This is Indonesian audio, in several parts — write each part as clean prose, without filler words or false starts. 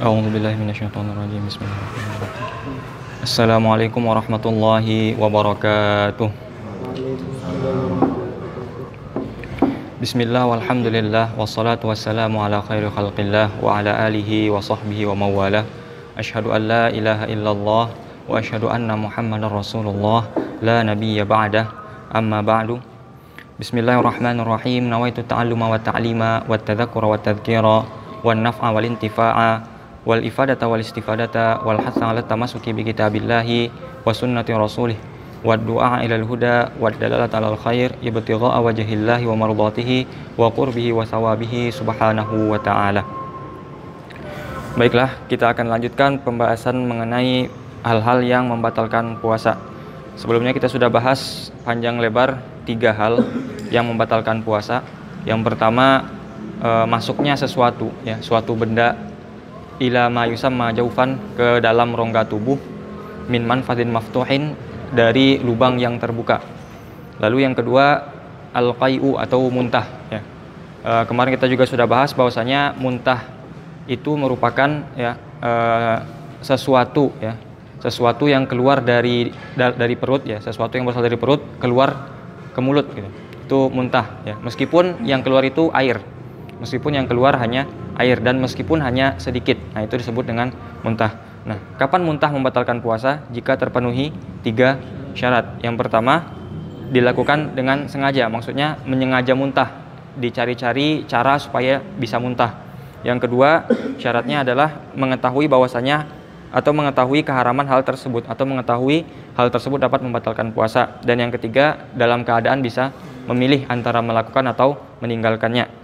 A'udzubillahi minasyaitonirrajim. Bismillahirrahmanirrahim. Assalamualaikum warahmatullahi wabarakatuh. Bismillah walhamdulillah wassalatu wassalamu ala khairi khalqillah wa ala alihi wa sahbihi wa mawalah. Asyhadu an la ilaha illallah wa asyhadu anna Muhammadar Rasulullah la nabiyya ba'dah. Amma ba'du. Bismillahirrahmanirrahim. Nawaitu ta'alluma wa ta'lima wa tadzakkura wa tadhkira wan naf'a wal intifa'a wal ifadata wal istifadata wal hatha 'ala tamassuki bi kitabillahi wa sunnati rasulih wad du'a ilal huda wad dalalata 'alal khair ibtigha'a wajhillahi wa mardatihi wa qurbihi wa thawabihi subhanahu wa ta'ala. Baiklah, kita akan lanjutkan pembahasan mengenai hal-hal yang membatalkan puasa. Sebelumnya kita sudah bahas panjang lebar 3 hal yang membatalkan puasa. Yang pertama, masuknya sesuatu, ya, suatu benda ila ma yusamma jaufan, ke dalam rongga tubuh, min manfadin maftuhin, dari lubang yang terbuka. Lalu yang kedua, al-qai'u atau muntah, ya. Kemarin kita juga sudah bahas bahwasanya muntah itu merupakan, ya, sesuatu, ya, sesuatu yang keluar dari perut, ya, sesuatu yang berasal dari perut keluar ke mulut, gitu. Itu muntah, ya. Meskipun yang keluar itu air, meskipun yang keluar hanya air dan meskipun hanya sedikit. Nah, itu disebut dengan muntah. Nah, kapan muntah membatalkan puasa? Jika terpenuhi 3 syarat. Yang pertama, dilakukan dengan sengaja, maksudnya menyengaja muntah, dicari-cari cara supaya bisa muntah. Yang kedua, syaratnya adalah mengetahui bahwasanya atau mengetahui keharaman hal tersebut, atau mengetahui hal tersebut dapat membatalkan puasa. Dan yang ketiga, dalam keadaan bisa memilih antara melakukan atau meninggalkannya.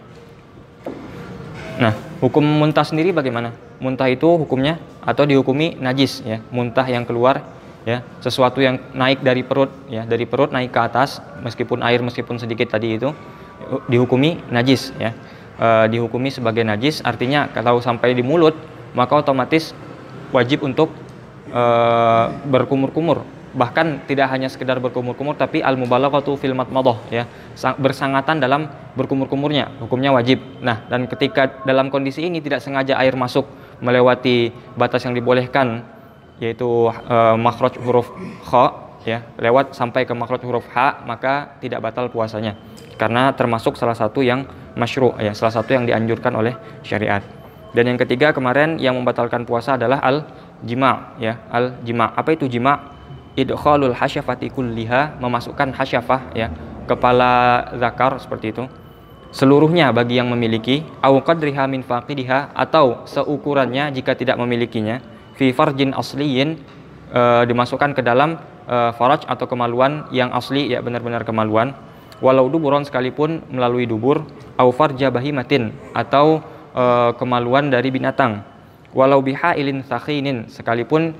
Nah, hukum muntah sendiri bagaimana? Muntah itu hukumnya atau dihukumi najis, ya. Muntah yang keluar, ya, sesuatu yang naik dari perut, ya, dari perut naik ke atas, meskipun air, meskipun sedikit tadi, itu dihukumi najis, ya. Dihukumi sebagai najis, artinya kalau sampai di mulut maka otomatis wajib untuk berkumur-kumur. Bahkan tidak hanya sekedar berkumur-kumur, tapi al-mubalaghatu fil madmadah, ya, bersangatan dalam berkumur-kumurnya, hukumnya wajib. Nah, dan ketika dalam kondisi ini tidak sengaja air masuk melewati batas yang dibolehkan, yaitu makhraj huruf kha, ya, lewat sampai ke makhraj huruf ha, maka tidak batal puasanya, karena termasuk salah satu yang masyru', ya, salah satu yang dianjurkan oleh syariat. Dan yang ketiga kemarin yang membatalkan puasa adalah al-jima', ya, al-jima'. Apa itu jima'? Idkhalul hasyafati kulliha, memasukkan hasyafah, ya, kepala zakar, seperti itu, seluruhnya bagi yang memiliki, au qadriha min faqidiha, atau seukurannya jika tidak memilikinya, fi farjin asliyin, dimasukkan ke dalam faraj atau kemaluan yang asli, ya, benar-benar kemaluan, walau duburon, sekalipun melalui dubur, au farja bahimatin, atau kemaluan dari binatang, walau bihailin sakhinin, sekalipun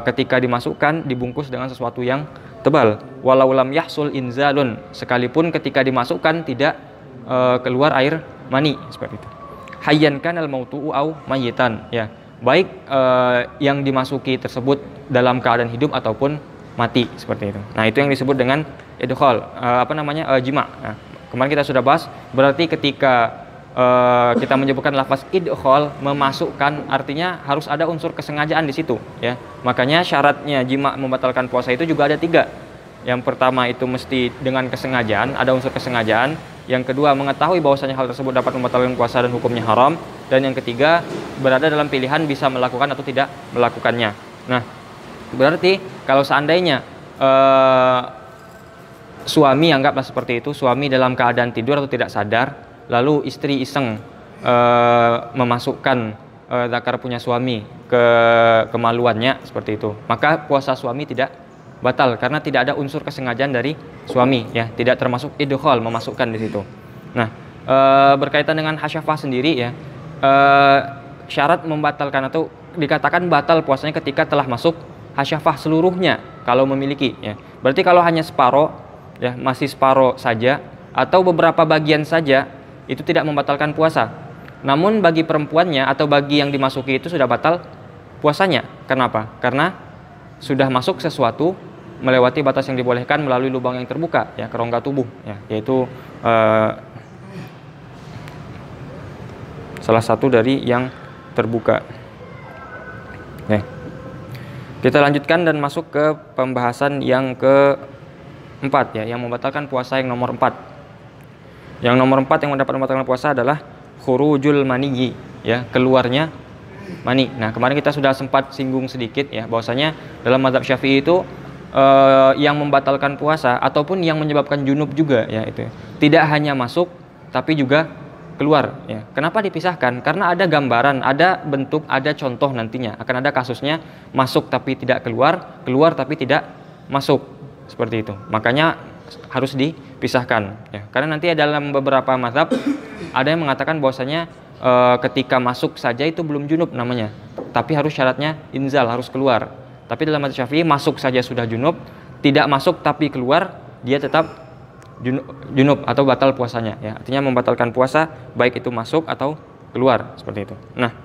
ketika dimasukkan dibungkus dengan sesuatu yang tebal, walau lam yahsul inzalun, sekalipun ketika dimasukkan tidak keluar air mani, seperti itu. Hayyan kanal mautu'u au mayitan, ya, baik yang dimasuki tersebut dalam keadaan hidup ataupun mati, seperti itu. Nah, itu yang disebut dengan idkhal, jima'. Nah, kemarin kita sudah bahas, berarti ketika kita menyebutkan lafaz idkhal, memasukkan, artinya harus ada unsur kesengajaan di situ, ya. Makanya syaratnya jima' membatalkan puasa itu juga ada 3. Yang pertama itu mesti dengan kesengajaan, ada unsur kesengajaan. Yang kedua, mengetahui bahwasanya hal tersebut dapat membatalkan puasa dan hukumnya haram. Dan yang ketiga, berada dalam pilihan bisa melakukan atau tidak melakukannya. Nah, berarti kalau seandainya suami, anggaplah seperti itu, suami dalam keadaan tidur atau tidak sadar, lalu istri iseng memasukkan zakar punya suami ke kemaluannya, seperti itu, maka puasa suami tidak batal karena tidak ada unsur kesengajaan dari suami, ya, tidak termasuk idkhal, memasukkan di situ. Nah, berkaitan dengan hasyafah sendiri, ya, syarat membatalkan atau dikatakan batal puasanya ketika telah masuk hasyafah seluruhnya kalau memiliki, ya. Berarti kalau hanya separoh, ya, masih separoh saja atau beberapa bagian saja, itu tidak membatalkan puasa. Namun bagi perempuannya atau bagi yang dimasuki itu sudah batal puasanya. Kenapa? Karena sudah masuk sesuatu melewati batas yang dibolehkan melalui lubang yang terbuka, ya, ke rongga tubuh, ya, yaitu salah satu dari yang terbuka. Oke. Kita lanjutkan dan masuk ke pembahasan yang keempat ya, yang membatalkan puasa yang nomor 4. Yang nomor 4 yang dapat membatalkan puasa adalah khurujul maniyyi, ya, keluarnya mani. Nah, kemarin kita sudah sempat singgung sedikit ya, bahwasanya dalam mazhab Syafi'i itu yang membatalkan puasa ataupun yang menyebabkan junub juga ya itu. Tidak hanya masuk tapi juga keluar ya. Kenapa dipisahkan? Karena ada gambaran, ada bentuk, ada contoh nantinya. Akan ada kasusnya masuk tapi tidak keluar, keluar tapi tidak masuk. Seperti itu. Makanya harus dipisahkan ya. Karena nanti dalam beberapa mazhab ada yang mengatakan bahwasanya ketika masuk saja itu belum junub namanya. Tapi harus syaratnya inzal, harus keluar. Tapi dalam mazhab Syafi'i masuk saja sudah junub, tidak masuk tapi keluar dia tetap junub atau batal puasanya ya. Artinya membatalkan puasa baik itu masuk atau keluar seperti itu. Nah,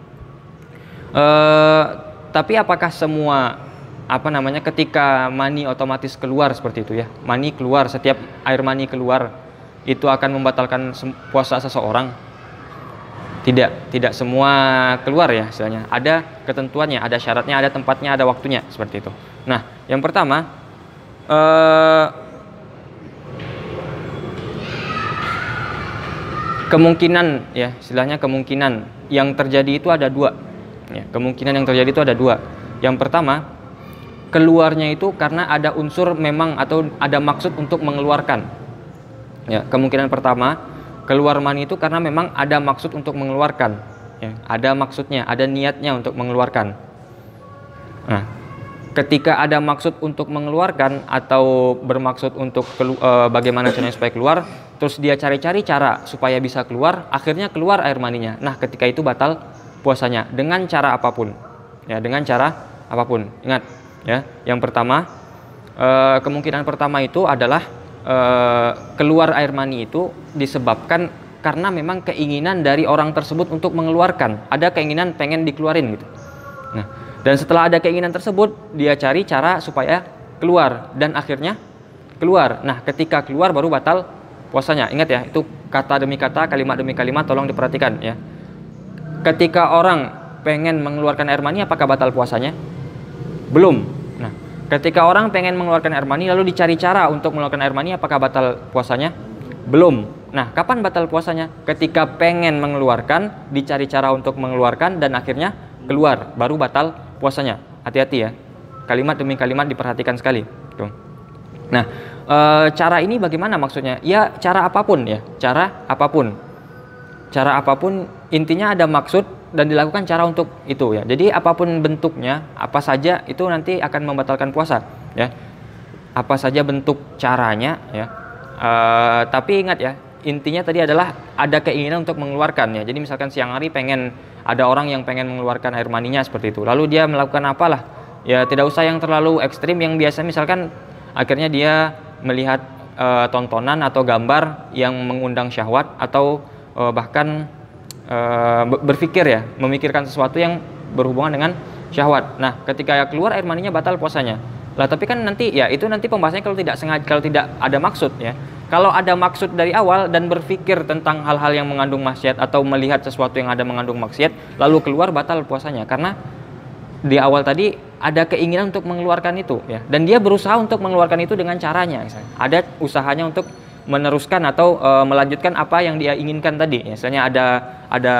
tapi apakah semua ketika mani otomatis keluar seperti itu ya? Mani keluar, setiap air mani keluar itu akan membatalkan puasa seseorang? Tidak semua keluar ya istilahnya. Ada ketentuannya, ada syaratnya, ada tempatnya, ada waktunya seperti itu. Nah, yang pertama kemungkinan ya, istilahnya kemungkinan yang terjadi itu ada dua. Ya, kemungkinan yang terjadi itu ada dua. Yang pertama, keluarnya itu karena ada unsur memang atau ada maksud untuk mengeluarkan. Ya, kemungkinan pertama, keluar mani itu karena memang ada maksud untuk mengeluarkan. Ya, ada maksudnya, ada niatnya untuk mengeluarkan. Nah, ketika ada maksud untuk mengeluarkan atau bermaksud untuk bagaimana caranya supaya keluar, terus dia cari-cari cara supaya bisa keluar, akhirnya keluar air maninya. Nah, ketika itu batal puasanya dengan cara apapun. Ya, dengan cara apapun. Ingat, ya. Yang pertama, kemungkinan pertama itu adalah keluar air mani itu disebabkan karena memang keinginan dari orang tersebut untuk mengeluarkan. Ada keinginan pengen dikeluarin gitu. Nah, dan setelah ada keinginan tersebut, dia cari cara supaya keluar dan akhirnya keluar. Nah, ketika keluar baru batal puasanya. Ingat ya, itu kata demi kata, kalimat demi kalimat, tolong diperhatikan ya. Ketika orang pengen mengeluarkan air mani, apakah batal puasanya? Belum. Nah, ketika orang pengen mengeluarkan air mani lalu dicari cara untuk mengeluarkan air mani, apakah batal puasanya? Belum. Nah, kapan batal puasanya? Ketika pengen mengeluarkan, dicari cara untuk mengeluarkan dan akhirnya keluar, baru batal puasanya. Hati-hati ya. Kalimat demi kalimat diperhatikan sekali. Tuh. Nah, cara ini bagaimana maksudnya? Ya, cara apapun ya. Cara apapun. Cara apapun intinya ada maksud dan dilakukan cara untuk itu ya. Jadi apapun bentuknya, apa saja itu nanti akan membatalkan puasa ya. Apa saja bentuk caranya ya. Tapi ingat ya, intinya tadi adalah ada keinginan untuk mengeluarkan ya. Jadi misalkan siang hari ada orang yang pengen mengeluarkan air maninya seperti itu. Lalu dia melakukan apalah? Ya tidak usah yang terlalu ekstrim, yang biasa misalkan akhirnya dia melihat tontonan atau gambar yang mengundang syahwat atau bahkan berpikir ya, memikirkan sesuatu yang berhubungan dengan syahwat. Nah, ketika keluar air maninya batal puasanya. Lah, tapi kan nanti ya itu nanti pembahasannya kalau tidak sengaja, kalau tidak ada maksud ya. Kalau ada maksud dari awal dan berpikir tentang hal-hal yang mengandung maksiat atau melihat sesuatu yang ada mengandung maksiat lalu keluar, batal puasanya karena di awal tadi ada keinginan untuk mengeluarkan itu ya. Dan dia berusaha untuk mengeluarkan itu dengan caranya misalnya. Ada usahanya untuk meneruskan atau melanjutkan apa yang dia inginkan tadi. Misalnya ada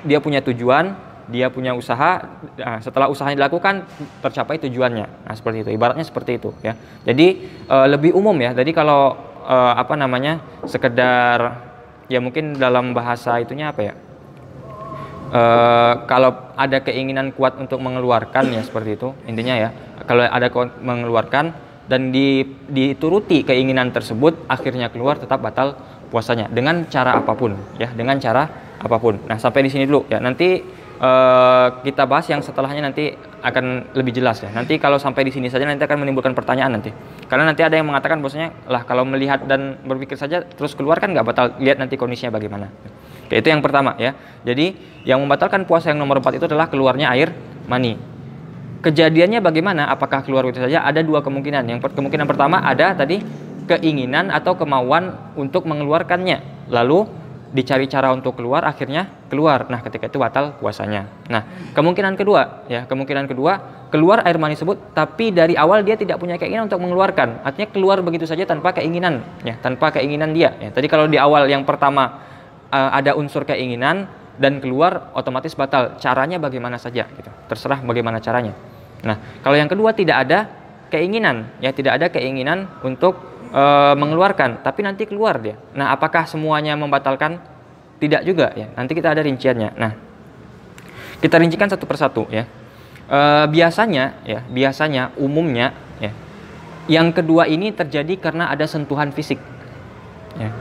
dia punya tujuan, dia punya usaha. Nah, setelah usahanya dilakukan tercapai tujuannya. Nah, seperti itu. Ibaratnya seperti itu ya. Jadi lebih umum ya. Jadi kalau sekedar ya mungkin dalam bahasa itunya apa ya? Kalau ada keinginan kuat untuk mengeluarkan ya seperti itu intinya ya. Kalau ada mengeluarkan dan dituruti keinginan tersebut, akhirnya keluar, tetap batal puasanya dengan cara apapun ya, dengan cara apapun. Nah, sampai di sini dulu ya. Nanti kita bahas yang setelahnya, nanti akan lebih jelas ya. Nanti kalau sampai di sini saja nanti akan menimbulkan pertanyaan nanti. Karena nanti ada yang mengatakan bahwasanya lah kalau melihat dan berpikir saja terus keluar kan nggak batal, lihat nanti kondisinya bagaimana. Oke, itu yang pertama ya. Jadi yang membatalkan puasa yang nomor 4 itu adalah keluarnya air mani. Kejadiannya bagaimana? Apakah keluar itu saja? Ada dua kemungkinan. Kemungkinan pertama ada tadi keinginan atau kemauan untuk mengeluarkannya. Lalu dicari cara untuk keluar, akhirnya keluar. Nah, ketika itu batal puasanya. Nah, kemungkinan kedua, keluar air mani tersebut, tapi dari awal dia tidak punya keinginan untuk mengeluarkan. Artinya keluar begitu saja tanpa keinginan, ya, tanpa keinginan dia. Ya. Tadi kalau di awal yang pertama ada unsur keinginan dan keluar, otomatis batal. Caranya bagaimana saja, gitu. Terserah bagaimana caranya. Nah, kalau yang kedua tidak ada keinginan, ya, tidak ada keinginan untuk mengeluarkan, tapi nanti keluar dia. Nah, apakah semuanya membatalkan? Tidak juga, ya. Nanti kita ada rinciannya. Nah, kita rincikan satu persatu, ya. Biasanya, umumnya, ya, yang kedua ini terjadi karena ada sentuhan fisik. Ya.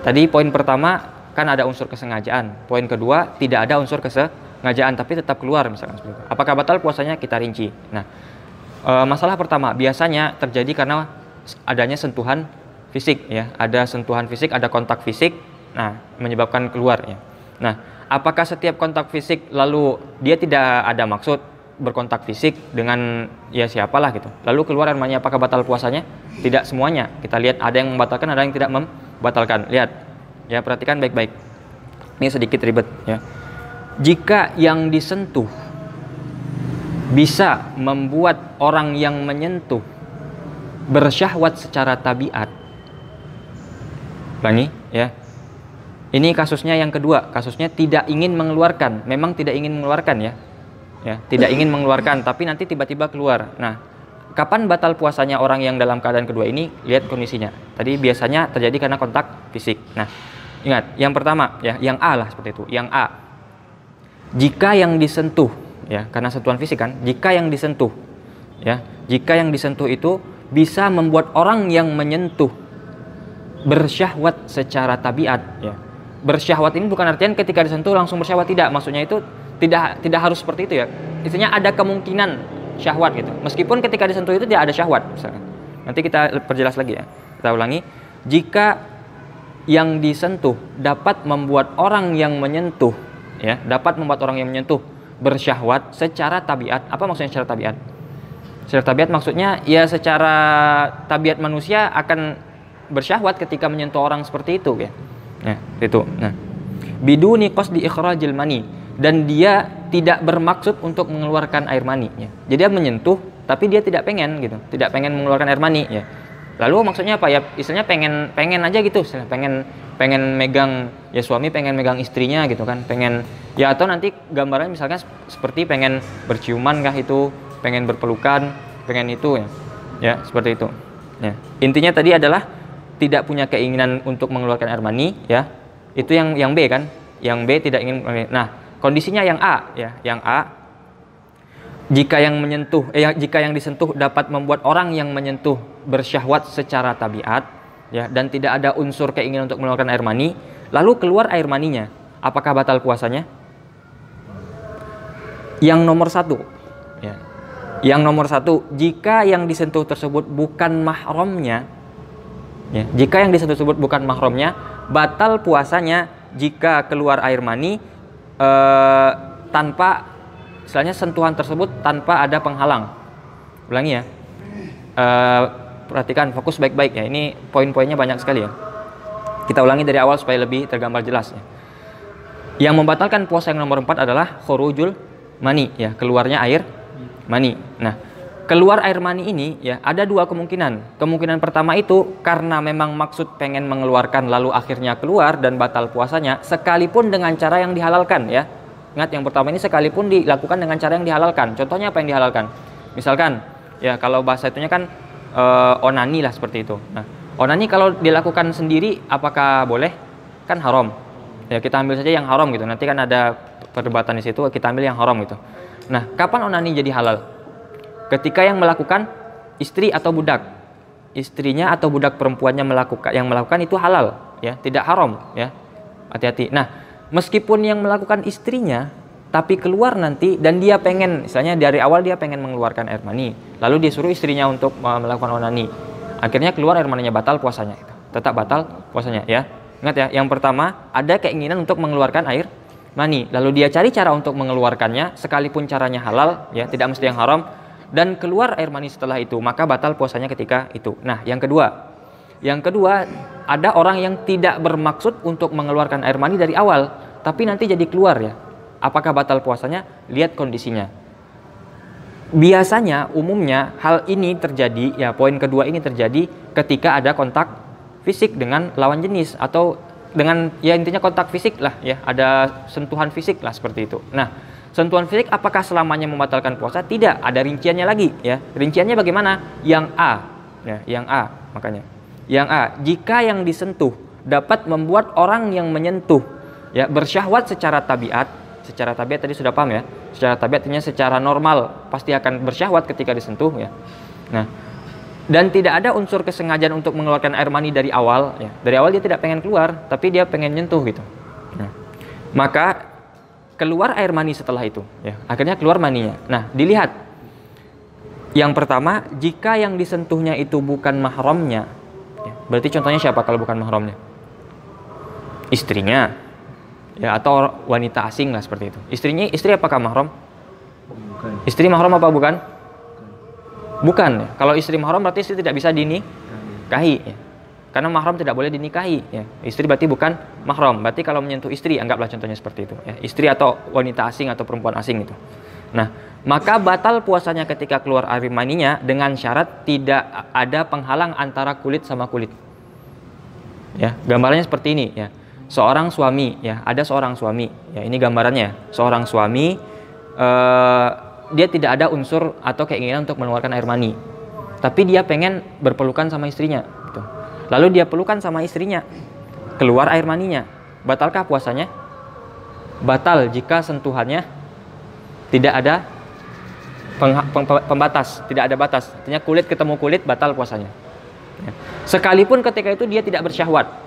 Tadi poin pertama kan ada unsur kesengajaan. Poin kedua tidak ada unsur kesengajaan, tapi tetap keluar, misalkan seperti itu. Apakah batal puasanya? Kita rinci. Nah, masalah pertama biasanya terjadi karena adanya sentuhan fisik, ya, ada sentuhan fisik, ada kontak fisik, nah, menyebabkan keluar, ya. Nah, apakah setiap kontak fisik lalu dia tidak ada maksud berkontak fisik dengan ya siapalah gitu, lalu keluar air mani, apakah batal puasanya? Tidak semuanya. Kita lihat ada yang membatalkan, ada yang tidak membatalkan. Lihat, ya, perhatikan baik-baik. Ini sedikit ribet, ya. Jika yang disentuh bisa membuat orang yang menyentuh bersyahwat secara tabiat. Ulangi, ya. Ini kasusnya yang kedua, kasusnya tidak ingin mengeluarkan, memang tidak ingin mengeluarkan, ya. Ya, tidak ingin mengeluarkan, tapi nanti tiba-tiba keluar. Nah, kapan batal puasanya orang yang dalam keadaan kedua ini? Lihat kondisinya. Tadi biasanya terjadi karena kontak fisik. Nah, ingat, yang pertama, ya, yang A lah seperti itu. Yang A. Jika yang disentuh, ya, karena sentuhan fisik kan, jika yang disentuh itu bisa membuat orang yang menyentuh bersyahwat secara tabiat, ya. Bersyahwat ini bukan artian ketika disentuh langsung bersyahwat, tidak. Maksudnya itu tidak harus seperti itu, ya. Istilahnya ada kemungkinan syahwat gitu. Meskipun ketika disentuh itu tidak ada syahwat, misalkan. Nanti kita perjelas lagi, ya. Kita ulangi. Jika yang disentuh dapat membuat orang yang menyentuh, ya, bersyahwat secara tabiat. Apa maksudnya secara tabiat? Secara tabiat maksudnya ya secara tabiat manusia akan bersyahwat ketika menyentuh orang seperti itu, ya. Nah, itu. Nah, biduni qasdi ikhrajil mani, dan dia tidak bermaksud untuk mengeluarkan air mani, ya. Jadi dia menyentuh tapi dia tidak pengen gitu, tidak pengen mengeluarkan air mani, ya. Lalu maksudnya apa, ya? Istilahnya pengen aja gitu, pengen megang, ya, suami pengen megang istrinya gitu kan, pengen, ya, atau nanti gambarannya misalkan seperti pengen berciuman kah itu, pengen berpelukan, pengen itu, ya. Ya, seperti itu. Ya. Intinya tadi adalah tidak punya keinginan untuk mengeluarkan air mani, ya. Itu yang B kan? Yang B tidak ingin. Nah, kondisinya yang A, ya. Yang A, jika yang disentuh dapat membuat orang yang menyentuh bersyahwat secara tabiat, ya, dan tidak ada unsur keinginan untuk mengeluarkan air mani, lalu keluar air maninya, apakah batal puasanya? Yang nomor satu, ya. Yang nomor satu, jika yang disentuh tersebut bukan mahramnya, ya, jika yang disentuh tersebut bukan mahramnya, batal puasanya jika keluar air mani tanpa, istilahnya sentuhan tersebut tanpa ada penghalang. Ulangi, ya. Perhatikan, fokus baik-baik, ya. Ini poin-poinnya banyak sekali, ya. Kita ulangi dari awal supaya lebih tergambar jelas, ya. Yang membatalkan puasa yang nomor 4 adalah khurujul mani, ya, keluarnya air mani. Nah, keluar air mani ini, ya, ada dua kemungkinan. Kemungkinan pertama itu karena memang maksud pengen mengeluarkan lalu akhirnya keluar dan batal puasanya, sekalipun dengan cara yang dihalalkan, ya. Ingat, yang pertama ini sekalipun dilakukan dengan cara yang dihalalkan. Contohnya apa yang dihalalkan? Misalkan, ya, kalau bahasa itunya kan onani lah seperti itu. Nah, onani kalau dilakukan sendiri apakah boleh? Kan haram. Ya, kita ambil saja yang haram gitu. Nanti kan ada perdebatan di situ, kita ambil yang haram gitu. Nah, kapan onani jadi halal? Ketika yang melakukan istri atau budak. Istrinya atau budak perempuannya melakukan itu halal, ya, tidak haram, ya. Hati-hati. Nah, meskipun yang melakukan istrinya tapi keluar nanti dan dia pengen, misalnya dari awal dia pengen mengeluarkan air mani, lalu dia suruh istrinya untuk melakukan onani, akhirnya keluar air maninya, batal puasanya, tetap batal puasanya, ya. Ingat, ya, yang pertama ada keinginan untuk mengeluarkan air mani, lalu dia cari cara untuk mengeluarkannya, sekalipun caranya halal, ya, tidak mesti yang haram, dan keluar air mani setelah itu, maka batal puasanya ketika itu. Nah, yang kedua ada orang yang tidak bermaksud untuk mengeluarkan air mani dari awal, tapi nanti jadi keluar ya. Apakah batal puasanya? Lihat kondisinya. Biasanya, umumnya hal ini terjadi, ya poin kedua ini terjadi ketika ada kontak fisik dengan lawan jenis atau dengan ya intinya kontak fisik lah ya, ada sentuhan fisik lah seperti itu. Nah, sentuhan fisik apakah selamanya membatalkan puasa? Tidak, ada rinciannya lagi ya. Rinciannya bagaimana? Yang A, ya, yang A makanya. Yang A, jika yang disentuh dapat membuat orang yang menyentuh ya bersyahwat secara tabiat tadi sudah paham ya. Secara tabiat artinya secara normal pasti akan bersyahwat ketika disentuh ya. Nah, dan tidak ada unsur kesengajaan untuk mengeluarkan air mani dari awal ya. Dari awal dia tidak pengen keluar, tapi dia pengen nyentuh gitu. Nah, maka keluar air mani setelah itu ya. Akhirnya keluar maninya. Nah, dilihat. Yang pertama, jika yang disentuhnya itu bukan mahramnya. Ya, berarti contohnya siapa kalau bukan mahramnya? Istrinya. Ya, atau wanita asing lah seperti itu. Istri apakah mahram? Bukan. Istri mahram apa bukan? Bukan. Ya. Kalau istri mahram berarti istri tidak bisa dinikahi ya. Karena mahram tidak boleh dinikahi ya. Istri berarti bukan mahram. Berarti kalau menyentuh istri anggaplah contohnya seperti itu ya. Istri atau wanita asing atau perempuan asing itu. Nah, maka batal puasanya ketika keluar air maninya dengan syarat tidak ada penghalang antara kulit sama kulit. Ya, gambarannya seperti ini ya. Seorang suami ya, ada seorang suami ya, ini gambarannya. Seorang suami dia tidak ada unsur atau keinginan untuk mengeluarkan air mani, tapi dia pengen berpelukan sama istrinya gitu. Lalu dia pelukan sama istrinya, keluar air maninya. Batalkah puasanya? Batal jika sentuhannya tidak ada pembatas, tidak ada batas. Artinya kulit ketemu kulit, batal puasanya ya. Sekalipun ketika itu dia tidak bersyahwat.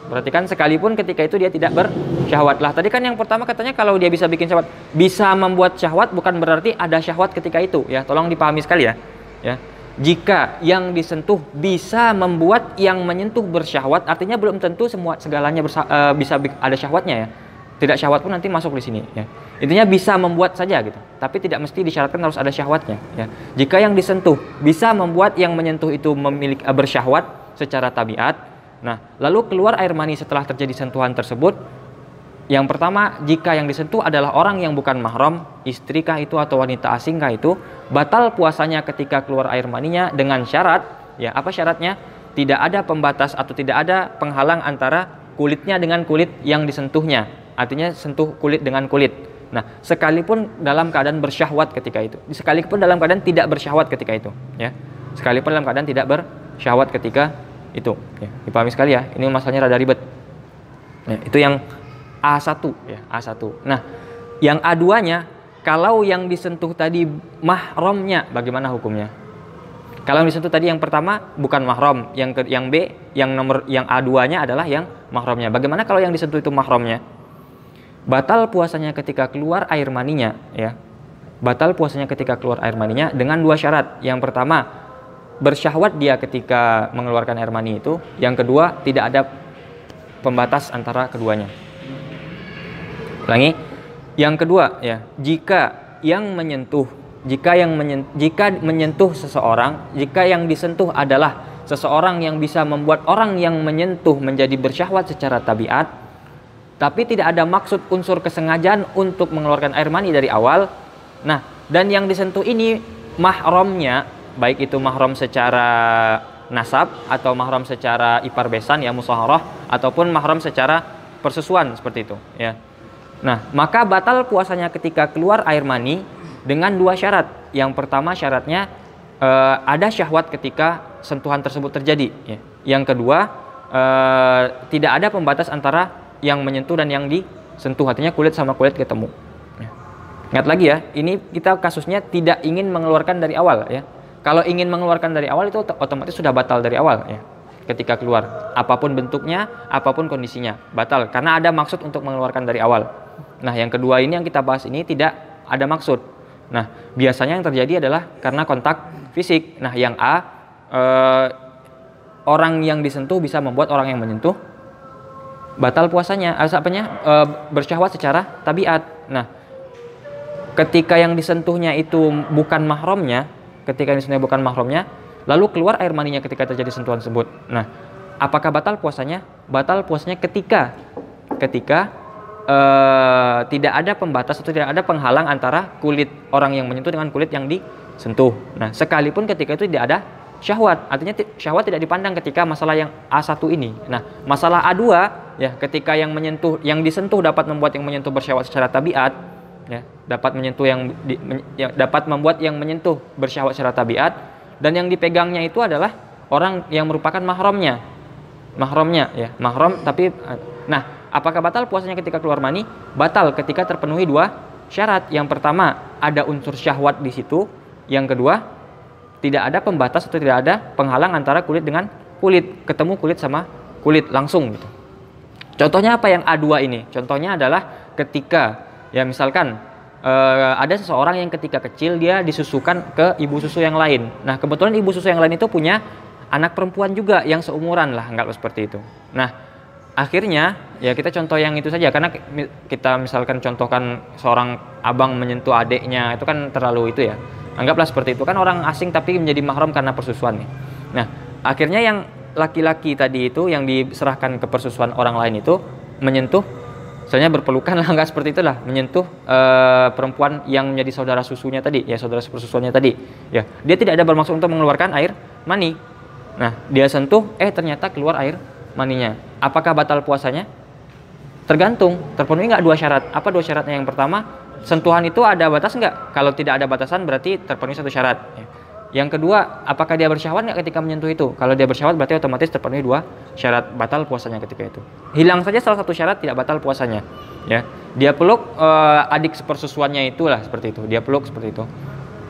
Perhatikan, sekalipun ketika itu dia tidak bersyahwat. Lah tadi kan yang pertama katanya kalau dia bisa bikin syahwat, bisa membuat syahwat bukan berarti ada syahwat ketika itu ya. Tolong dipahami sekali ya. Ya. Jika yang disentuh bisa membuat yang menyentuh bersyahwat, artinya belum tentu segalanya bisa ada syahwatnya ya. Tidak syahwat pun nanti masuk di sini ya. Intinya bisa membuat saja gitu. Tapi tidak mesti disyaratkan harus ada syahwatnya ya. Jika yang disentuh bisa membuat yang menyentuh itu memiliki bersyahwat secara tabiat. Nah, lalu keluar air mani setelah terjadi sentuhan tersebut. Yang pertama, jika yang disentuh adalah orang yang bukan mahram, istrikah itu atau wanita asingkah itu, batal puasanya ketika keluar air maninya dengan syarat, ya apa syaratnya? Tidak ada pembatas atau tidak ada penghalang antara kulitnya dengan kulit yang disentuhnya. Artinya sentuh kulit dengan kulit. Nah, sekalipun dalam keadaan bersyahwat ketika itu, sekalipun dalam keadaan tidak bersyahwat ketika itu, ya. Sekalipun dalam keadaan tidak bersyahwat ketika itu ya, dipahami sekali ya, ini masalahnya rada ribet ya, itu yang A1 ya, A1. Nah, yang A2-nya, kalau yang disentuh tadi mahramnya, bagaimana hukumnya? Kalau yang disentuh tadi yang pertama bukan mahram, yang B, yang A2-nya adalah yang mahramnya. Bagaimana kalau yang disentuh itu mahramnya? Batal puasanya ketika keluar air maninya ya. Batal puasanya ketika keluar air maninya dengan dua syarat. Yang pertama, bersyahwat dia ketika mengeluarkan air mani itu. Yang kedua, tidak ada pembatas antara keduanya. Ulangi. Yang kedua ya, jika menyentuh seseorang, jika yang disentuh adalah seseorang yang bisa membuat orang yang menyentuh menjadi bersyahwat secara tabiat, tapi tidak ada maksud unsur kesengajaan untuk mengeluarkan air mani dari awal. Nah, dan yang disentuh ini mahramnya, baik itu mahram secara nasab atau mahram secara ipar besan ya, musaharah, ataupun mahram secara persusuan seperti itu ya. Nah, maka batal puasanya ketika keluar air mani dengan dua syarat. Yang pertama syaratnya ada syahwat ketika sentuhan tersebut terjadi ya. Yang kedua tidak ada pembatas antara yang menyentuh dan yang disentuh, artinya kulit sama kulit ketemu ya. Ingat lagi ya, ini kita kasusnya tidak ingin mengeluarkan dari awal ya. Kalau ingin mengeluarkan dari awal itu otomatis sudah batal dari awal ya. Ketika keluar, apapun bentuknya, apapun kondisinya, batal karena ada maksud untuk mengeluarkan dari awal. Nah, yang kedua ini yang kita bahas ini tidak ada maksud. Nah, biasanya yang terjadi adalah karena kontak fisik. Nah, yang A, orang yang disentuh bisa membuat orang yang menyentuh batal puasanya, bersyahwat secara tabiat. Nah, ketika yang disentuhnya itu bukan mahramnya, lalu keluar air maninya ketika terjadi sentuhan tersebut. Nah, apakah batal puasanya? Batal puasanya ketika tidak ada pembatas atau tidak ada penghalang antara kulit orang yang menyentuh dengan kulit yang disentuh. Nah, sekalipun ketika itu tidak ada syahwat, artinya syahwat tidak dipandang ketika masalah yang A1 ini. Nah, masalah A2 ya, ketika yang disentuh dapat membuat yang menyentuh bersyahwat secara tabiat, ya, dapat membuat yang menyentuh bersyahwat secara tabiat, dan yang dipegangnya itu adalah orang yang merupakan mahramnya ya, mahram. Tapi nah, apakah batal puasanya ketika keluar mani? Batal ketika terpenuhi dua syarat. Yang pertama, ada unsur syahwat di situ. Yang kedua, tidak ada pembatas atau tidak ada penghalang antara kulit dengan kulit, ketemu kulit sama kulit langsung gitu. Contohnya apa yang A2 ini? Contohnya adalah ketika ya misalkan ada seseorang yang ketika kecil dia disusukan ke ibu susu yang lain. Nah, kebetulan ibu susu yang lain itu punya anak perempuan juga yang seumuran lah, anggap seperti itu. Nah, akhirnya ya kita contoh yang itu saja, karena kita misalkan contohkan seorang abang menyentuh adiknya, itu kan terlalu itu ya. Anggaplah seperti itu, kan orang asing tapi menjadi mahram karena persusuan nih. Nah, akhirnya yang laki-laki tadi itu yang diserahkan ke persusuan orang lain itu menyentuh, misalnya berpelukan lah, enggak seperti itulah, menyentuh perempuan yang menjadi saudara susunya tadi, ya saudara persusuannya tadi. Ya, dia tidak ada bermaksud untuk mengeluarkan air mani. Nah, dia sentuh, ternyata keluar air maninya. Apakah batal puasanya? Tergantung, terpenuhi nggak dua syarat. Apa dua syaratnya? Yang pertama, sentuhan itu ada batas nggak? Kalau tidak ada batasan berarti terpenuhi satu syarat. Yang kedua, apakah dia bersyahwat nggak ketika menyentuh itu? Kalau dia bersyahwat berarti otomatis terpenuhi dua syarat, batal puasanya ketika itu. Hilang saja salah satu syarat, tidak batal puasanya. Ya, dia peluk adik sepersusuannya itulah seperti itu. Dia peluk seperti itu.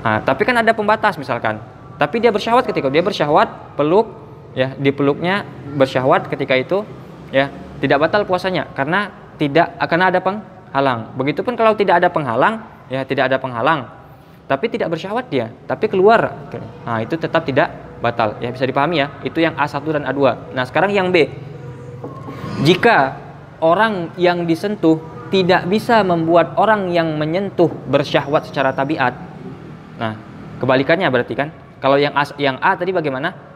Nah, tapi kan ada pembatas misalkan. Tapi dia bersyahwat ketika dia bersyahwat, peluk, ya dipeluknya bersyahwat ketika itu, ya tidak batal puasanya karena ada penghalang. Begitupun kalau tidak ada penghalang, ya tidak ada penghalang, tapi tidak bersyahwat dia, tapi keluar, nah itu tetap tidak batal. Ya bisa dipahami ya, itu yang A1 dan A2. Nah sekarang yang B, jika orang yang disentuh tidak bisa membuat orang yang menyentuh bersyahwat secara tabiat, nah kebalikannya berarti kan, kalau yang A tadi bagaimana?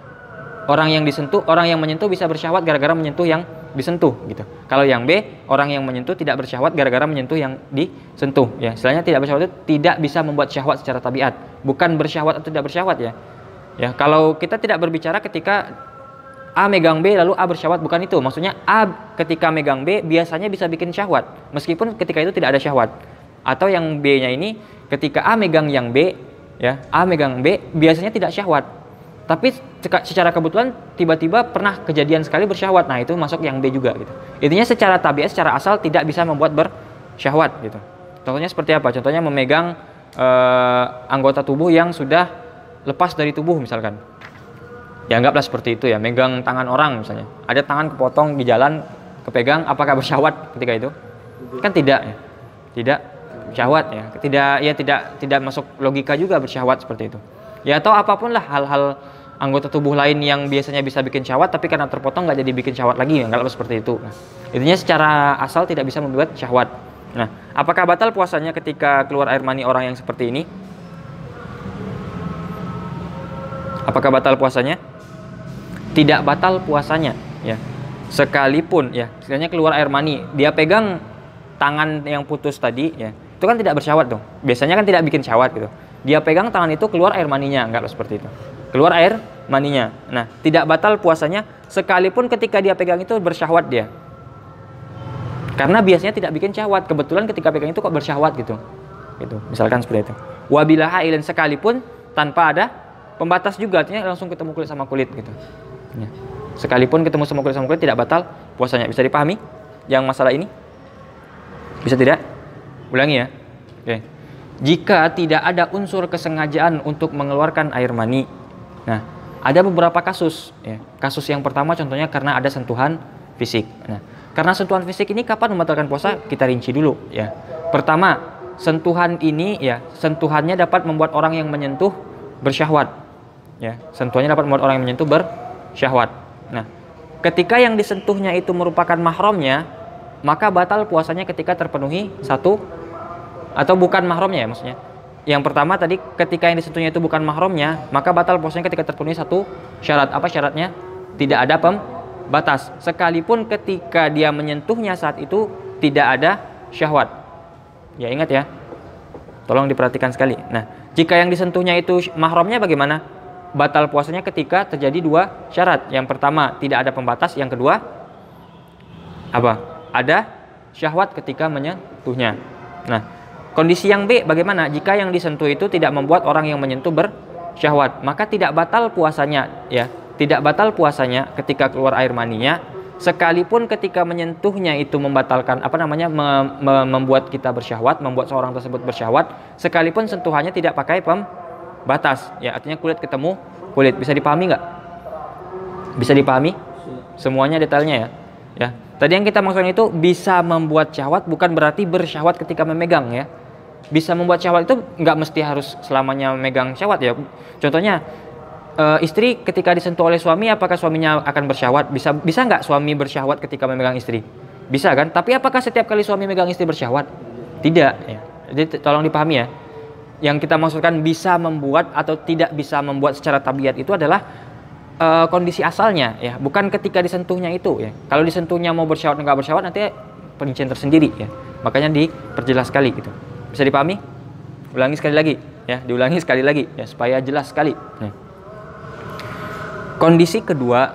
Orang yang menyentuh bisa bersyahwat gara-gara menyentuh yang disentuh gitu. Kalau yang B, orang yang menyentuh tidak bersyahwat gara-gara menyentuh yang disentuh. Ya, istilahnya tidak bersyahwat itu tidak bisa membuat syahwat secara tabiat, bukan bersyahwat atau tidak bersyahwat ya. Ya, kalau kita tidak berbicara ketika A megang B lalu A bersyahwat, bukan itu. Maksudnya A ketika megang B biasanya bisa bikin syahwat meskipun ketika itu tidak ada syahwat. Atau yang B-nya ini ketika A megang yang B, ya, A megang B biasanya tidak syahwat. Tapi secara kebetulan tiba-tiba pernah kejadian sekali bersyahwat. Nah, itu masuk yang B juga gitu. Intinya secara tabiat, secara asal tidak bisa membuat bersyahwat gitu. Contohnya seperti apa? Contohnya memegang anggota tubuh yang sudah lepas dari tubuh misalkan. Ya anggaplah seperti itu ya, megang tangan orang misalnya. Ada tangan kepotong di jalan, kepegang, apakah bersyahwat ketika itu? Kan tidak ya. Tidak syahwat ya. Tidak masuk logika juga bersyahwat seperti itu. Ya atau apapun lah hal-hal anggota tubuh lain yang biasanya bisa bikin syahwat tapi karena terpotong nggak jadi bikin syahwat lagi, nggak seperti itu. Nah, intinya secara asal tidak bisa membuat syahwat. Nah, apakah batal puasanya ketika keluar air mani orang yang seperti ini? Apakah batal puasanya? Tidak batal puasanya, ya. Sekalipun ya, istilahnya keluar air mani, dia pegang tangan yang putus tadi, ya. Itu kan tidak bersyahwat dong. Biasanya kan tidak bikin syahwat gitu. Dia pegang tangan itu, keluar air maninya, enggak seperti itu. Keluar air maninya. Nah, tidak batal puasanya sekalipun ketika dia pegang itu bersyahwat dia. Karena biasanya tidak bikin syahwat. Kebetulan ketika pegang itu kok bersyahwat gitu. Gitu. Misalkan seperti itu. Wabila hailin, sekalipun tanpa ada pembatas juga, artinya langsung ketemu kulit sama kulit gitu. Ya. Sekalipun ketemu sama kulit tidak batal puasanya. Bisa dipahami yang masalah ini? Bisa tidak? Ulangi ya. Oke. Jika tidak ada unsur kesengajaan untuk mengeluarkan air mani. Nah, ada beberapa kasus ya. Kasus yang pertama contohnya karena ada sentuhan fisik. Nah, karena sentuhan fisik ini kapan membatalkan puasa? Kita rinci dulu ya. Pertama, sentuhan ini ya, sentuhannya dapat membuat orang yang menyentuh bersyahwat. Ya, sentuhannya dapat membuat orang yang menyentuh bersyahwat. Nah, ketika yang disentuhnya itu merupakan mahramnya, maka batal puasanya ketika terpenuhi satu, atau bukan mahramnya ya maksudnya. Yang pertama tadi ketika yang disentuhnya itu bukan mahramnya, maka batal puasanya ketika terpenuhi satu syarat. Apa syaratnya? Tidak ada batas, sekalipun ketika dia menyentuhnya saat itu tidak ada syahwat. Ya ingat ya, tolong diperhatikan sekali. Nah, jika yang disentuhnya itu mahramnya bagaimana? Batal puasanya ketika terjadi dua syarat. Yang pertama tidak ada pembatas, yang kedua apa? Ada syahwat ketika menyentuhnya. Nah, kondisi yang B bagaimana? Jika yang disentuh itu tidak membuat orang yang menyentuh bersyahwat, maka tidak batal puasanya ya. Tidak batal puasanya ketika keluar air maninya, sekalipun ketika menyentuhnya itu membatalkan membuat kita bersyahwat, membuat seorang tersebut bersyahwat, sekalipun sentuhannya tidak pakai pembatas ya, artinya kulit ketemu kulit. Bisa dipahami nggak? Bisa dipahami semuanya detailnya ya. Ya, tadi yang kita maksudkan itu bisa membuat syahwat, bukan berarti bersyahwat ketika memegang ya. Bisa membuat syahwat itu nggak mesti harus selamanya memegang syahwat ya. Contohnya istri ketika disentuh oleh suami, apakah suaminya akan bersyahwat? Bisa nggak suami bersyahwat ketika memegang istri? Bisa kan? Tapi apakah setiap kali suami megang istri bersyahwat? Tidak ya. Jadi tolong dipahami ya. Yang kita maksudkan bisa membuat atau tidak bisa membuat secara tabiat itu adalah kondisi asalnya ya, bukan ketika disentuhnya itu ya. Kalau disentuhnya mau bersyahwat nggak bersyahwat nanti perincian tersendiri ya. Makanya diperjelas sekali gitu. Bisa dipahami? Ulangi sekali lagi ya, diulangi sekali lagi ya supaya jelas sekali. Nah. Kondisi kedua,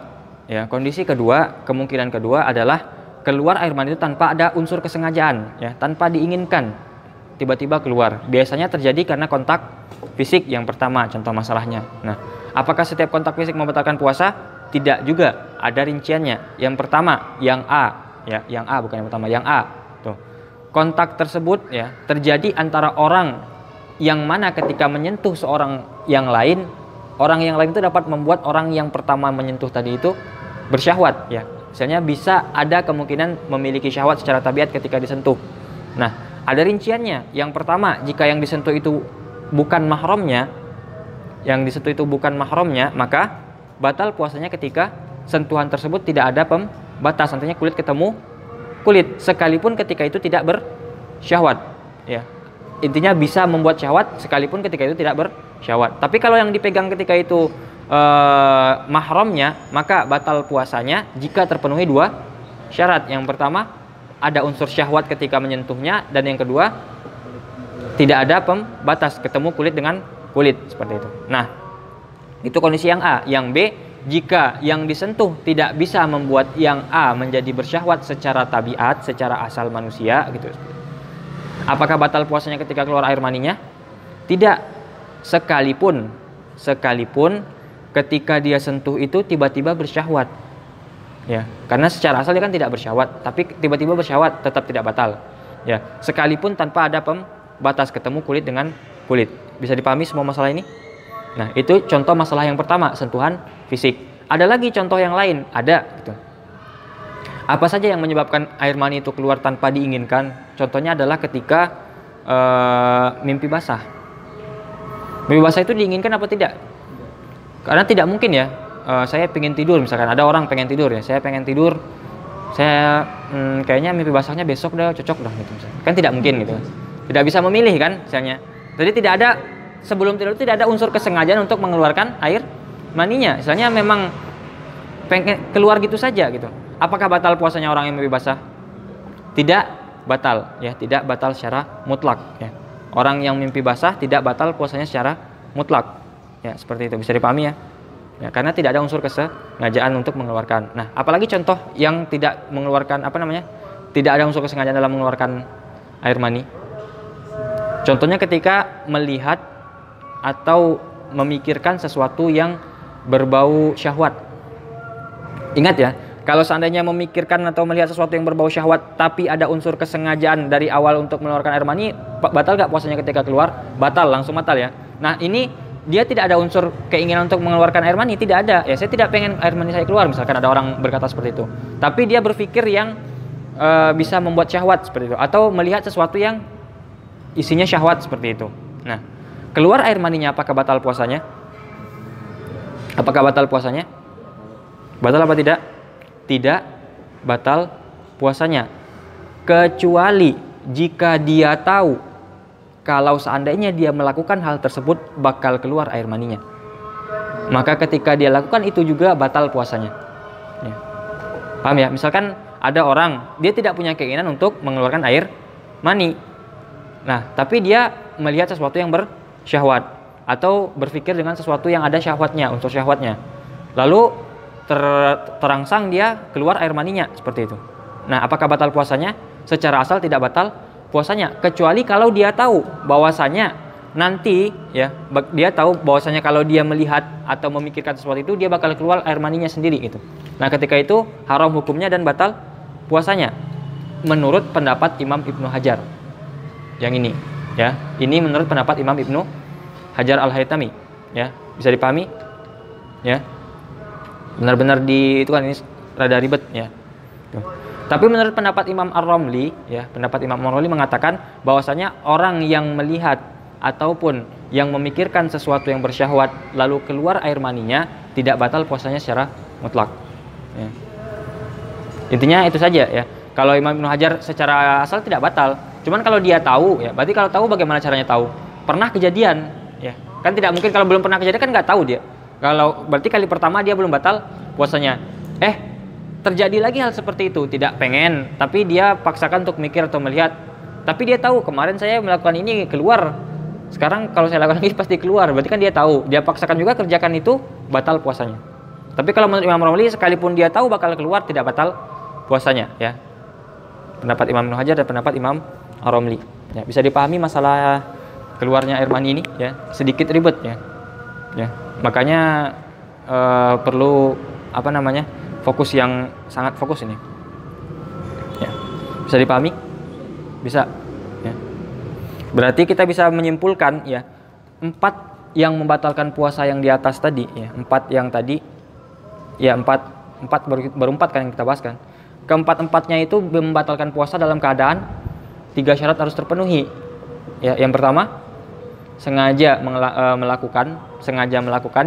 kemungkinan kedua adalah keluar air mani itu tanpa ada unsur kesengajaan, ya, tanpa diinginkan, tiba-tiba keluar. Biasanya terjadi karena kontak fisik yang pertama, contoh masalahnya. Nah, apakah setiap kontak fisik membatalkan puasa? Tidak juga, ada rinciannya. Yang pertama, yang A, ya, yang A bukan yang pertama, yang A. Tuh. Kontak tersebut ya terjadi antara orang yang mana ketika menyentuh seorang yang lain. Orang yang lain itu dapat membuat orang yang pertama menyentuh tadi itu bersyahwat ya. Misalnya bisa ada kemungkinan memiliki syahwat secara tabiat ketika disentuh. Nah, ada rinciannya. Yang pertama, jika yang disentuh itu bukan mahramnya, maka batal puasanya ketika sentuhan tersebut tidak ada pembatas, artinya kulit ketemu kulit, sekalipun ketika itu tidak bersyahwat ya. Intinya bisa membuat syahwat sekalipun ketika itu tidak bersyahwat. Tapi kalau yang dipegang ketika itu mahramnya, maka batal puasanya jika terpenuhi dua syarat. Yang pertama, ada unsur syahwat ketika menyentuhnya, dan yang kedua, tidak ada pembatas, ketemu kulit dengan kulit, seperti itu. Nah, itu kondisi yang A. Yang B, jika yang disentuh tidak bisa membuat yang A menjadi bersyahwat secara tabiat, secara asal manusia gitu. Apakah batal puasanya ketika keluar air maninya? Tidak. Sekalipun ketika dia sentuh itu tiba-tiba bersyahwat. Ya, karena secara asal dia kan tidak bersyahwat, tapi tiba-tiba bersyahwat, tetap tidak batal. Ya, sekalipun tanpa ada pembatas, ketemu kulit dengan kulit. Bisa dipahami semua masalah ini? Nah, itu contoh masalah yang pertama, sentuhan fisik. Ada lagi contoh yang lain, ada gitu. Apa saja yang menyebabkan air mani itu keluar tanpa diinginkan? Contohnya adalah ketika mimpi basah. Mimpi basah itu diinginkan apa tidak? Karena tidak mungkin ya. Saya pengen tidur, misalkan ada orang pengen tidur ya. Saya pengen tidur. Saya kayaknya mimpi basahnya besok dah, cocok dah gitu misalnya. Kan tidak mungkin gitu. Tidak bisa memilih kan misalnya. Jadi tidak ada, sebelum tidur tidak ada unsur kesengajaan untuk mengeluarkan air maninya. Misalnya memang pengen keluar gitu saja gitu. Apakah batal puasanya orang yang mimpi basah? Tidak batal ya, tidak batal secara mutlak ya. Orang yang mimpi basah tidak batal puasanya secara mutlak. Ya, seperti itu, bisa dipahami ya. Ya, karena tidak ada unsur kesengajaan untuk mengeluarkan. Nah, apalagi contoh yang tidak mengeluarkan tidak ada unsur kesengajaan dalam mengeluarkan air mani. Contohnya ketika melihat atau memikirkan sesuatu yang berbau syahwat. Ingat ya, kalau seandainya memikirkan atau melihat sesuatu yang berbau syahwat tapi ada unsur kesengajaan dari awal untuk mengeluarkan air mani, batal gak puasanya ketika keluar? Batal, langsung batal ya. Nah, ini dia tidak ada unsur keinginan untuk mengeluarkan air mani, tidak ada. Ya, saya tidak pengen air mani saya keluar, misalkan ada orang berkata seperti itu. Tapi dia berpikir yang bisa membuat syahwat seperti itu, atau melihat sesuatu yang isinya syahwat seperti itu. Nah, keluar air maninya, apakah batal puasanya? Apakah batal puasanya? Batal apa tidak? Tidak batal puasanya. Kecuali jika dia tahu kalau seandainya dia melakukan hal tersebut bakal keluar air maninya. Maka ketika dia lakukan itu juga batal puasanya. Ya. Paham ya? Misalkan ada orang dia tidak punya keinginan untuk mengeluarkan air mani. Nah, tapi dia melihat sesuatu yang bersyahwat atau berpikir dengan sesuatu yang ada syahwatnya, unsur syahwatnya. Lalu terangsang dia keluar air maninya seperti itu. Nah, apakah batal puasanya? Secara asal tidak batal puasanya, kecuali kalau dia tahu bahwasanya nanti ya, dia tahu bahwasanya kalau dia melihat atau memikirkan sesuatu itu dia bakal keluar air maninya sendiri gitu. Nah, ketika itu haram hukumnya dan batal puasanya menurut pendapat Imam Ibnu Hajar. Yang ini ya, ini menurut pendapat Imam Ibnu Hajar Al-Haytami ya. Bisa dipahami ya? Benar-benar di itu kan ini rada ribet ya. Tuh. Tapi menurut pendapat Imam Ar-Ramli ya, pendapat Imam Ar-Ramli mengatakan bahwasanya orang yang melihat ataupun yang memikirkan sesuatu yang bersyahwat lalu keluar air maninya tidak batal puasanya secara mutlak ya. Intinya itu saja ya. Kalau Imam Ibnu Hajar secara asal tidak batal, cuman kalau dia tahu ya, berarti kalau tahu bagaimana caranya tahu? Pernah kejadian ya, kan tidak mungkin kalau belum pernah kejadian kan nggak tahu dia. Kalau berarti kali pertama dia belum batal puasanya, terjadi lagi hal seperti itu, tidak pengen tapi dia paksakan untuk mikir atau melihat, tapi dia tahu kemarin saya melakukan ini keluar, sekarang kalau saya lakukan lagi pasti keluar, berarti kan dia tahu, dia paksakan juga kerjakan itu, batal puasanya. Tapi kalau menurut Imam Romli sekalipun dia tahu bakal keluar tidak batal puasanya ya. Pendapat Imam Ibnu Hajar dan pendapat Imam Ar-Romli ya. Bisa dipahami masalah keluarnya air mani ini ya, sedikit ribet ya. Ya, makanya perlu fokus yang sangat fokus ini ya. Bisa dipahami? Bisa ya. Berarti kita bisa menyimpulkan ya, 4 yang membatalkan puasa yang di atas tadi ya, 4 yang tadi ya, 4 baru 4 kan yang kita bahas kan. Keempat-empatnya itu membatalkan puasa dalam keadaan 3 syarat harus terpenuhi ya. Yang pertama sengaja melakukan,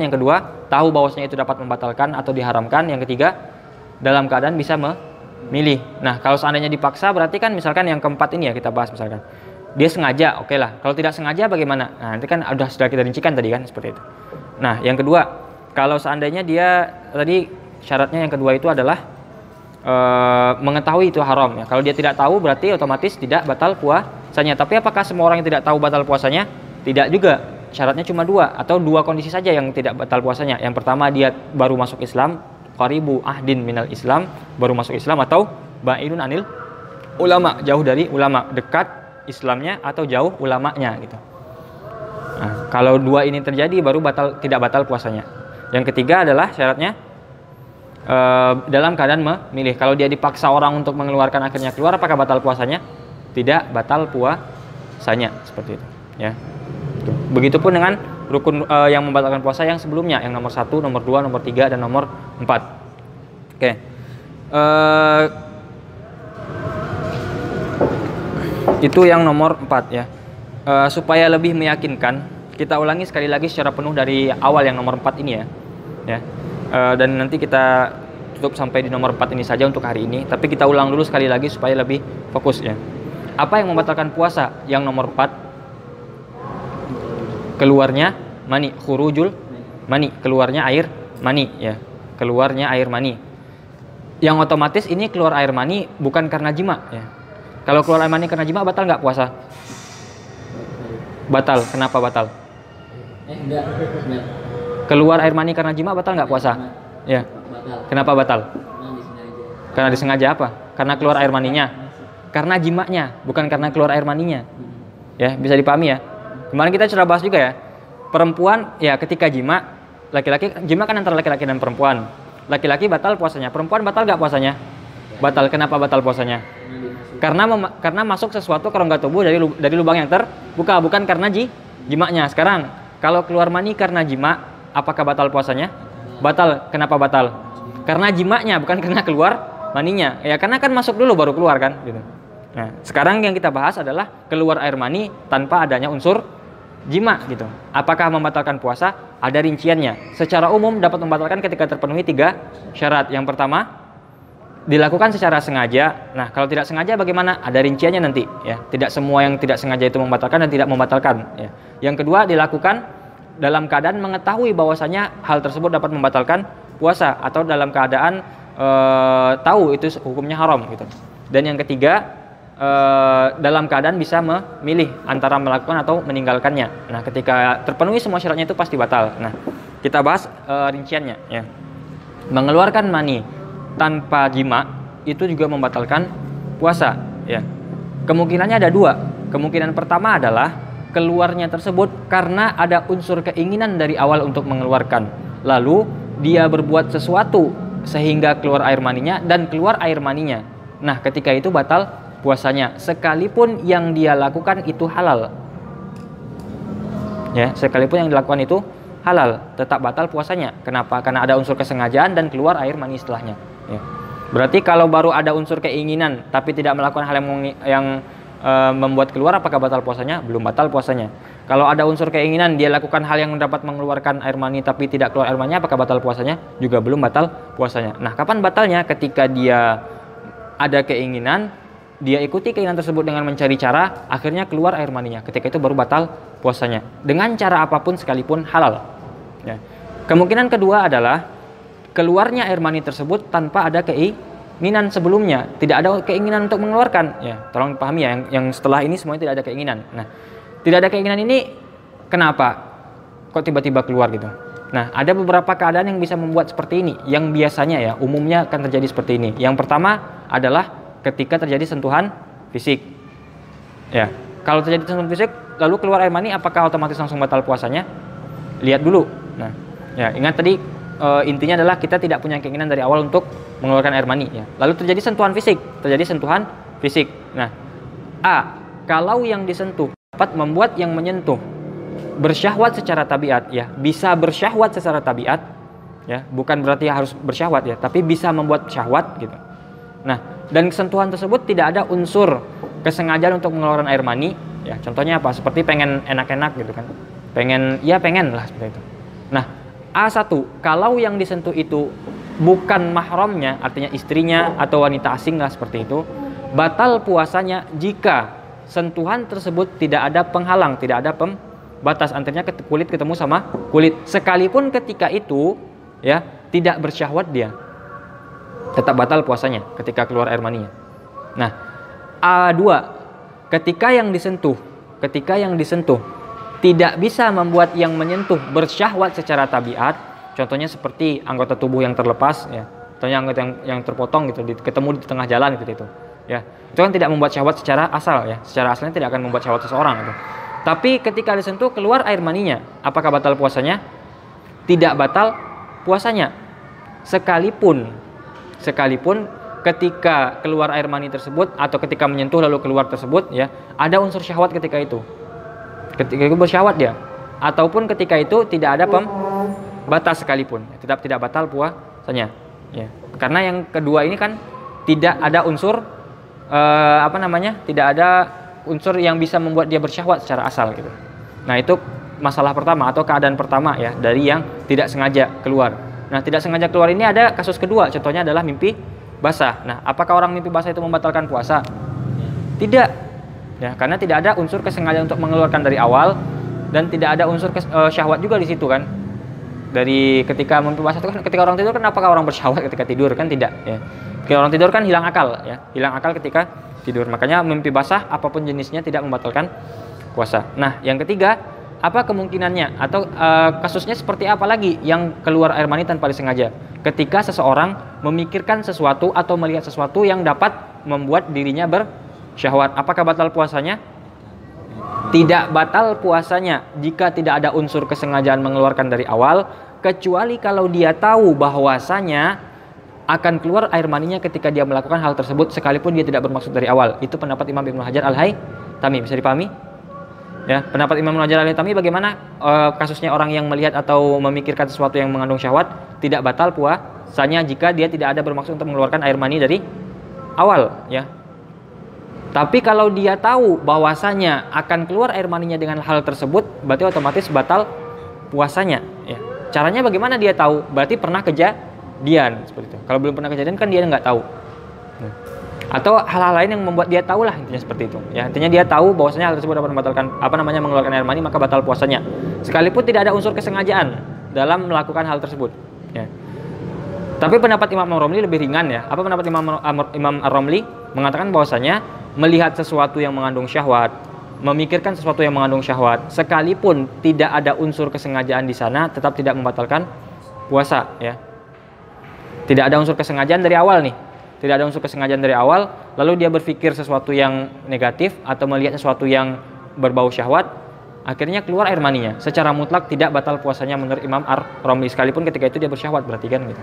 yang kedua tahu bahwasanya itu dapat membatalkan atau diharamkan, yang ketiga dalam keadaan bisa memilih. Nah, kalau seandainya dipaksa berarti kan misalkan yang keempat ini ya kita bahas, misalkan dia sengaja, oke lah. Kalau tidak sengaja bagaimana? Nah, nanti kan sudah kita rincikan tadi kan seperti itu. Nah, yang kedua, kalau seandainya dia tadi syaratnya yang kedua itu adalah mengetahui itu haram ya. Kalau dia tidak tahu berarti otomatis tidak batal puasanya. Tapi apakah semua orang yang tidak tahu batal puasanya? Tidak juga. Syaratnya cuma 2 atau 2 kondisi saja yang tidak batal puasanya. Yang pertama dia baru masuk Islam, qaribu ahdin minal Islam, baru masuk Islam, atau ba'idun anil ulama, jauh dari ulama, dekat Islamnya atau jauh ulamanya gitu. Nah, kalau 2 ini terjadi baru tidak batal puasanya. Yang ketiga adalah syaratnya dalam keadaan memilih. Kalau dia dipaksa orang untuk mengeluarkan akhirnya keluar, apakah batal puasanya? Tidak batal puasanya, seperti itu ya. Begitupun dengan rukun yang membatalkan puasa yang sebelumnya, yang nomor 1, nomor 2, nomor 3 dan nomor 4. Oke. Itu yang nomor 4 ya. Supaya lebih meyakinkan, kita ulangi sekali lagi secara penuh dari awal yang nomor 4 ini ya. Ya. Dan nanti kita tutup sampai di nomor 4 ini saja untuk hari ini, tapi kita ulang dulu sekali lagi supaya lebih fokus ya. Apa yang membatalkan puasa? Yang nomor 4, keluarnya mani, khurujul mani, keluarnya air mani ya. Keluarnya air mani. Yang otomatis ini keluar air mani bukan karena jima ya. Kalau keluar air mani karena jima batal nggak puasa? Batal. Kenapa batal? Enggak. Keluar air mani karena jima batal nggak puasa? Ya. Kenapa batal? Karena disengaja apa? Karena keluar air maninya. Karena jimanya, bukan karena keluar air maninya. Ya, bisa dipahami ya. Kemarin kita sudah bahas juga ya. Perempuan ya ketika jima, laki-laki jima kan antara laki-laki dan perempuan. Laki-laki batal puasanya, perempuan batal nggak puasanya? Batal. Kenapa batal puasanya? Karena masuk sesuatu ke rongga tubuh dari lubang yang terbuka, bukan karena jimanya. Sekarang kalau keluar mani karena jima, apakah batal puasanya? Batal. Kenapa batal? Karena jimanya, bukan karena keluar maninya. Ya karena kan masuk dulu baru keluar kan gitu. Nah, sekarang yang kita bahas adalah keluar air mani tanpa adanya unsur jima gitu. Apakah membatalkan puasa? Ada rinciannya. Secara umum dapat membatalkan ketika terpenuhi 3 syarat. Yang pertama, dilakukan secara sengaja. Nah, kalau tidak sengaja bagaimana? Ada rinciannya nanti ya. Tidak semua yang tidak sengaja itu membatalkan dan tidak membatalkan ya. Yang kedua, dilakukan dalam keadaan mengetahui bahwasanya hal tersebut dapat membatalkan puasa atau dalam keadaan tahu itu hukumnya haram gitu. Dan yang ketiga, dalam keadaan bisa memilih antara melakukan atau meninggalkannya. Nah, ketika terpenuhi semua syaratnya itu pasti batal. Nah, kita bahas rinciannya ya. Mengeluarkan mani tanpa jima itu juga membatalkan puasa ya. Kemungkinannya ada dua. Kemungkinan pertama adalah keluarnya tersebut karena ada unsur keinginan dari awal untuk mengeluarkan. Lalu dia berbuat sesuatu sehingga keluar air maninya dan keluar air maninya. Nah, ketika itu batal puasanya sekalipun yang dia lakukan itu halal. Ya, sekalipun yang dilakukan itu halal, tetap batal puasanya. Kenapa? Karena ada unsur kesengajaan dan keluar air mani setelahnya. Ya. Berarti kalau baru ada unsur keinginan tapi tidak melakukan hal yang membuat keluar, apakah batal puasanya? Belum batal puasanya. Kalau ada unsur keinginan dia lakukan hal yang dapat mengeluarkan air mani tapi tidak keluar air maninya, apakah batal puasanya? Juga belum batal puasanya. Nah, kapan batalnya? Ketika dia ada keinginan, dia ikuti keinginan tersebut dengan mencari cara, akhirnya keluar air maninya. Ketika itu baru batal puasanya. Dengan cara apapun sekalipun halal. Ya. Kemungkinan kedua adalah keluarnya air mani tersebut tanpa ada keinginan sebelumnya, tidak ada keinginan untuk mengeluarkan. Ya, tolong pahami ya, yang setelah ini semuanya tidak ada keinginan. Nah, tidak ada keinginan ini kenapa? Kok tiba-tiba keluar gitu? Nah, ada beberapa keadaan yang bisa membuat seperti ini, yang biasanya ya umumnya akan terjadi seperti ini. Yang pertama adalah ketika terjadi sentuhan fisik. Ya, kalau terjadi sentuhan fisik lalu keluar air mani, apakah otomatis langsung batal puasanya? Lihat dulu. Nah, ya ingat tadi intinya adalah kita tidak punya keinginan dari awal untuk mengeluarkan air mani. Ya. Lalu terjadi sentuhan fisik, Nah, kalau yang disentuh dapat membuat yang menyentuh bersyahwat secara tabiat, ya bisa bersyahwat secara tabiat, ya bukan berarti harus bersyahwat ya, tapi bisa membuat syahwat gitu. Nah, dan sentuhan tersebut tidak ada unsur kesengajaan untuk mengeluarkan air mani, ya contohnya apa? Seperti pengen enak-enak gitu kan, pengen lah seperti itu. Nah, A1, kalau yang disentuh itu bukan mahramnya, artinya istrinya atau wanita asing lah seperti itu, batal puasanya jika sentuhan tersebut tidak ada penghalang, tidak ada pembatas, artinya kulit ketemu sama kulit. Sekalipun ketika itu ya tidak bersyahwat, dia tetap batal puasanya ketika keluar air maninya. Nah, A2, ketika yang disentuh tidak bisa membuat yang menyentuh bersyahwat secara tabiat, contohnya seperti anggota tubuh yang terlepas, ya, contohnya anggota yang terpotong gitu, ketemu di tengah jalan gitu itu, ya, itu kan tidak membuat syahwat secara asal, ya, secara asalnya tidak akan membuat syahwat seseorang gitu. Tapi ketika disentuh keluar air maninya, apakah batal puasanya? Tidak batal puasanya, sekalipun ketika keluar air mani tersebut atau ketika menyentuh lalu keluar tersebut, ya, ada unsur syahwat ketika itu. Ketika itu bersyahwat dia, ataupun ketika itu tidak ada pembatas sekalipun, tetap tidak batal puasanya. Ya. Karena yang kedua ini kan tidak ada unsur tidak ada unsur yang bisa membuat dia bersyahwat secara asal gitu. Nah, itu masalah pertama atau keadaan pertama ya dari yang tidak sengaja keluar. Nah, tidak sengaja keluar ini ada kasus kedua, contohnya adalah mimpi basah. Nah, apakah orang mimpi basah itu membatalkan puasa? Tidak. Ya, karena tidak ada unsur kesengajaan untuk mengeluarkan dari awal dan tidak ada unsur syahwat juga di situ kan. Dari ketika mimpi basah itu kan ketika orang tidur kan, apakah orang bersyahwat ketika tidur? Kan tidak ya. Ketika orang tidur kan hilang akal ya, hilang akal ketika tidur. Makanya mimpi basah apapun jenisnya tidak membatalkan puasa. Nah, yang ketiga, apa kemungkinannya atau kasusnya seperti apa lagi yang keluar air mani tanpa disengaja? Ketika seseorang memikirkan sesuatu atau melihat sesuatu yang dapat membuat dirinya bersyahwat, apakah batal puasanya? Tidak batal puasanya jika tidak ada unsur kesengajaan mengeluarkan dari awal, kecuali kalau dia tahu bahwasanya akan keluar air maninya ketika dia melakukan hal tersebut sekalipun dia tidak bermaksud dari awal. Itu pendapat Imam Ibnu Hajar Al-Haytami. Bisa dipahami? Ya, pendapat Imam Ibnu Hajar Al-Haytami bagaimana kasusnya orang yang melihat atau memikirkan sesuatu yang mengandung syahwat, tidak batal puasanya jika dia tidak ada bermaksud untuk mengeluarkan air mani dari awal, ya. Tapi kalau dia tahu bahwasanya akan keluar air maninya dengan hal tersebut, berarti otomatis batal puasanya. Ya. Caranya bagaimana dia tahu? Berarti pernah kejadian seperti itu. Kalau belum pernah kejadian kan dia nggak tahu. Atau hal-hal lain yang membuat dia tahu lah, intinya seperti itu. Ya, intinya dia tahu bahwasanya hal tersebut dapat membatalkan mengeluarkan air mani, maka batal puasanya. Sekalipun tidak ada unsur kesengajaan dalam melakukan hal tersebut. Ya. Tapi pendapat Imam Ar-Romli lebih ringan ya. Apa pendapat Imam Ar-Romli? Mengatakan bahwasanya melihat sesuatu yang mengandung syahwat, memikirkan sesuatu yang mengandung syahwat, sekalipun tidak ada unsur kesengajaan di sana, tetap tidak membatalkan puasa ya. Tidak ada unsur kesengajaan dari awal nih. Tidak ada unsur kesengajaan dari awal, lalu dia berpikir sesuatu yang negatif atau melihat sesuatu yang berbau syahwat, akhirnya keluar air maninya. Secara mutlak tidak batal puasanya menurut Imam Ar-Romli, sekalipun ketika itu dia bersyahwat, berarti kan gitu.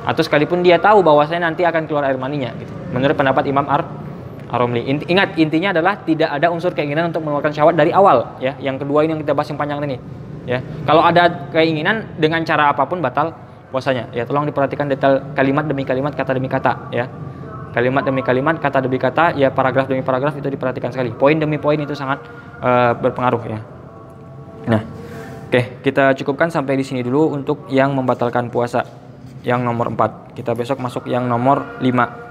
Atau sekalipun dia tahu bahwasanya nanti akan keluar air maninya gitu. Menurut pendapat Imam Ar-Romli. Ingat, intinya adalah tidak ada unsur keinginan untuk mengeluarkan syahwat dari awal ya. Yang kedua ini yang kita bahas yang panjang ini ya. Kalau ada keinginan dengan cara apapun batal puasanya ya. Tolong diperhatikan detail kalimat demi kalimat, kata demi kata ya. Kalimat demi kalimat, kata demi kata ya, paragraf demi paragraf itu diperhatikan sekali. Poin demi poin itu sangat berpengaruh ya. Nah, oke, kita cukupkan sampai di sini dulu untuk yang membatalkan puasa yang nomor 4. Kita besok masuk yang nomor 5.